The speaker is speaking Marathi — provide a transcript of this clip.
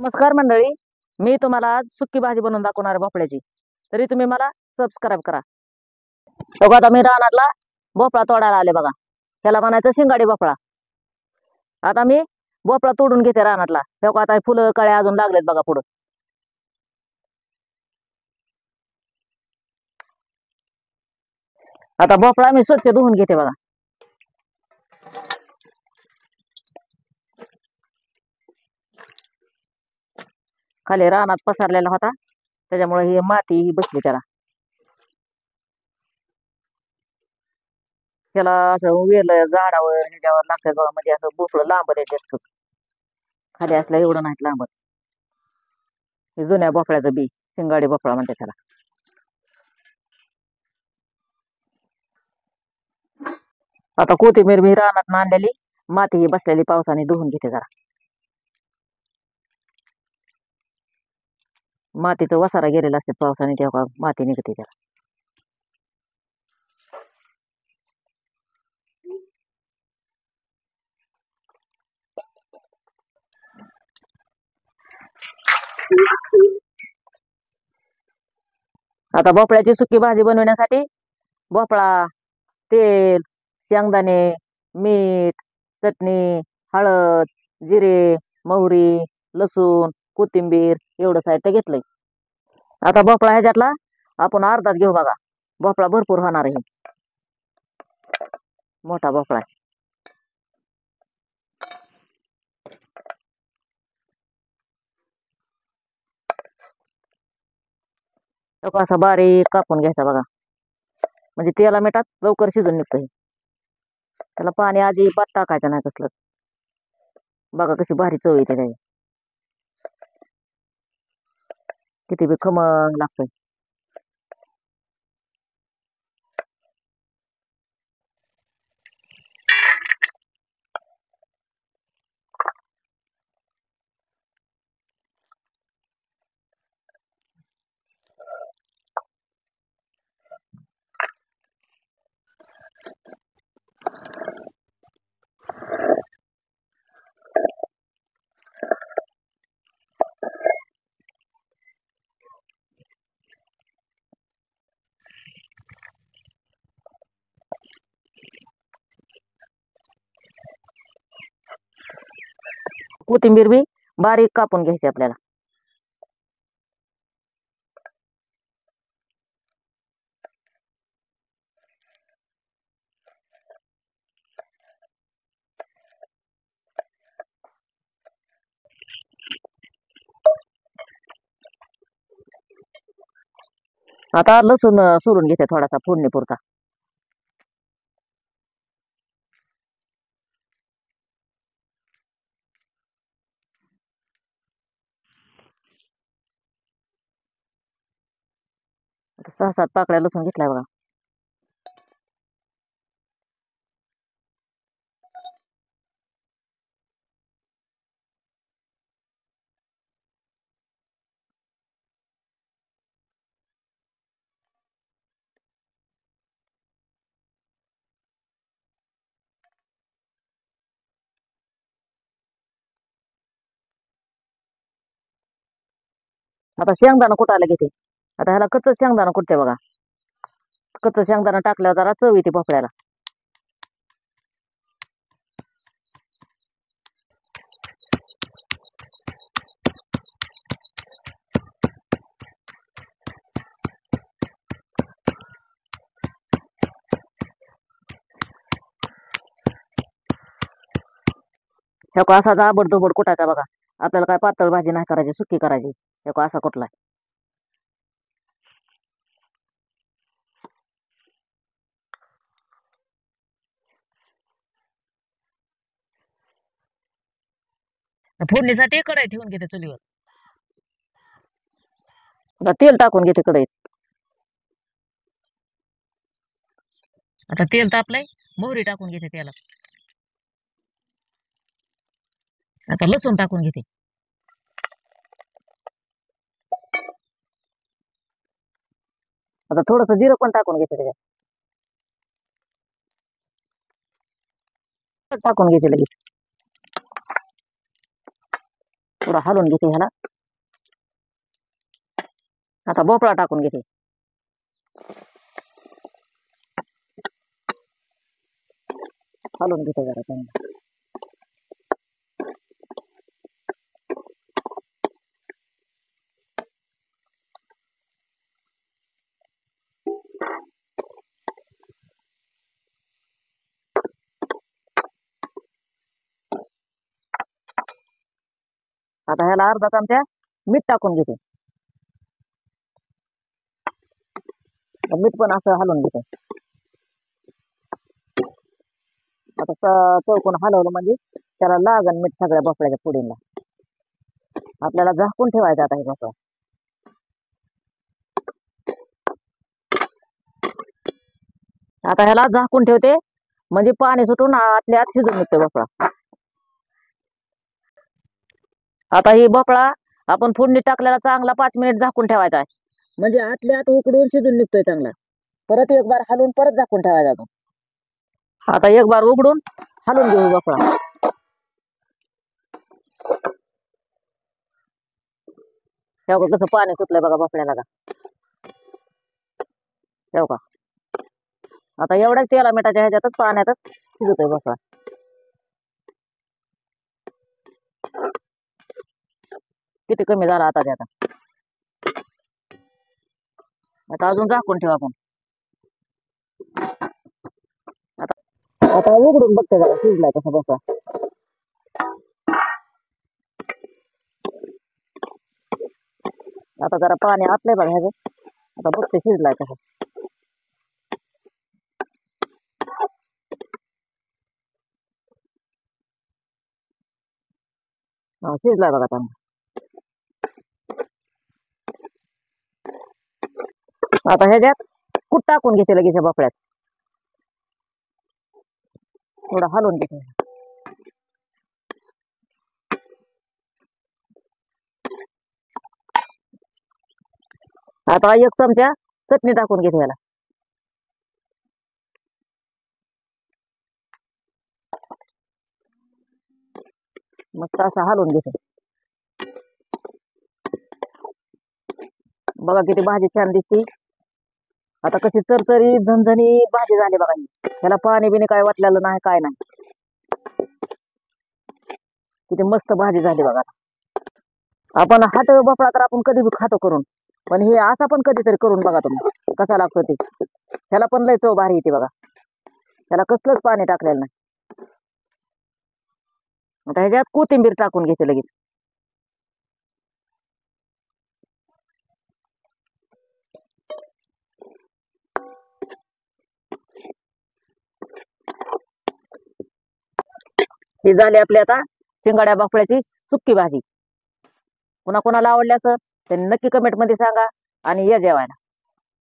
नमस्कार मंडळी. मी तुम्हाला आज सुक्की भाजी बनवून दाखवणार आहे भोपळ्याची. तरी तुम्ही मला सबस्क्राईब करा. बघा आता मी रानातला भोपळा तोडायला आले बघा. त्याला म्हणायचं शिंगाडी भोपळा. आता मी भोपळा तोडून घेते रानातला. तेव्हा आता फुलं कळ्या अजून लागलेत बघा पुढं. आता भोपळा मी स्वच्छ धुवून घेते बघा. खाली रानात पसरलेला होता त्याच्यामुळे ही माती ही बसली त्याला. त्याला असं वेल झाडावर ह्याच्यावर लागतात बघा, म्हणजे असं भोपळं लांबत येते जास्त. खाली असलं एवढं नाही लांबत. हे जुन्या भोपळ्याचं बी शिंगाडी भोपळा म्हणते त्याला. आता कोथिंबीर मी रानात आणलेली माती ही बसलेली पावसाने धुवून घेते जरा. मातीचं वसारा गेलेला असते पावसाने तेव्हा माती निघते त्याला. आता भोपळ्याची सुकी भाजी बनवण्यासाठी भोपळा, तेल, शेंगदाणे, मीठ, चटणी, हळद, जिरे, मोहरी, लसूण, कोथिंबीर एवढं साहित्य घेतलंय. आता भोपळा ह्याच्यातला आपण अर्धाच घेऊ बघा. भोपळा भरपूर होणार आहे. मोठा भोपळा आहे. तो असा बारीक कापून घ्यायचा बघा, म्हणजे तेला मिठात लवकर शिजून निघतोय. त्याला पाणी अजिबात टाकायचं नाही कसलं. बघा कशी भारी चव येते त्याची. किती बी खमंग लागतोय. कोथिंबीर बी बारीक कापून घ्यायची आपल्याला. आता लसूण सोलून घेते थोडासा फोडणी पुरता. आता 6-7 पाकळ्या लसूण घेतलाय बघा. आता शेंगदाणा कुटायला घेते. आता ह्याला कच्चं शेंगदाणा कुटते बघा. कच्चं शेंगदाणा टाकल्यावर जरा चव येते भोपळ्याला. ह्या असा जाबडदोबड कुटायचा बघा. आपल्याला काय पातळ भाजी नाही करायची, सुकी करायची. ह्या असा कुठलाय. फोडणीसाठी कढई ठेवून घेते चुलीवर. आता तेल टाकून घेते कढईत. आता तेल तापलंय, मोहरी टाकून घेते तेलात. आता लसूण टाकून घेते. आता थोडस जिरं पण टाकून घेते त्याच्यात. टाकून घेते लगेच. थोडं हलवून घेते ह्याला. आता भोपळा टाकून घेते. हलवून घेते जरा चांगलं. आता ह्याला अर्धा चमचा मीठ टाकून घेते. मीठ पण असं हलवून घेते. आता चौकोन हलवलं म्हणजे त्याला लागन मीठ सगळ्या भोपळ्याच्या पुडीला. आपल्याला झाकून ठेवायचं आता हे भोपळा. आता ह्याला झाकून ठेवते म्हणजे पाणी सुटून आतल्या आत शिजून निघते भोपळा. आता ही भोपळा आपण फोडणी टाकलेला चांगला 5 मिनिट झाकून ठेवायचा आहे म्हणजे आतल्या आत उकडून शिजून निघतोय चांगला. परत एक बार हलवून परत झाकून ठेवायचा तो. आता एक बार उघडून हलवून घेऊ भोपळा. ठेव का कसं पाणी सुटलंय बघा भोपळ्याला का. ठेव का. आता एवढ्याच तेला मिठाच्या ह्याच्यातच पाण्यातच शिजतोय भोपळा. किती कमी झाला आता त्याचा. आता अजून झाकून ठेवा आपण. आता उघडून बघते जरा शिजलाय कसा भोपळा. आता जरा पाणी आटलंय बघा ह्याचं. आता बघते शिजलाय कसा. शिजलाय बघा चांगला. आता ह्याच्यात कूट टाकून घेते लगेच भोपळ्यात. थोडं हलवून घेते. आता 1 चमचा चटणी टाकून घेते याला. मस्त असं हलवून घेते. बघा किती भाजी छान दिसते. आता कशी चरचरी झणझणी भाजी झाली बघा ही. त्याला पाणी बिणी काय वाटलेलं नाही काय नाही. किती मस्त भाजी झाली बघा. आपण हाट भोपळा तर आपण कधी बी खातो करून, पण हे असा पण कधीतरी करून बघा तुम्ही कसा लागतो ते. त्याला पण लय चव भारी येते बघा. त्याला कसलंच पाणी टाकलेलं नाही. आता ह्याच्यात कोथिंबीर टाकून घेते लगेच. ही झाली आपली आता शिंगाड्या भोपळ्याची सुक्की भाजी. कुणा कोणाला आवडल्यास त्यांनी नक्की कमेंट मध्ये सांगा आणि या जेवायला.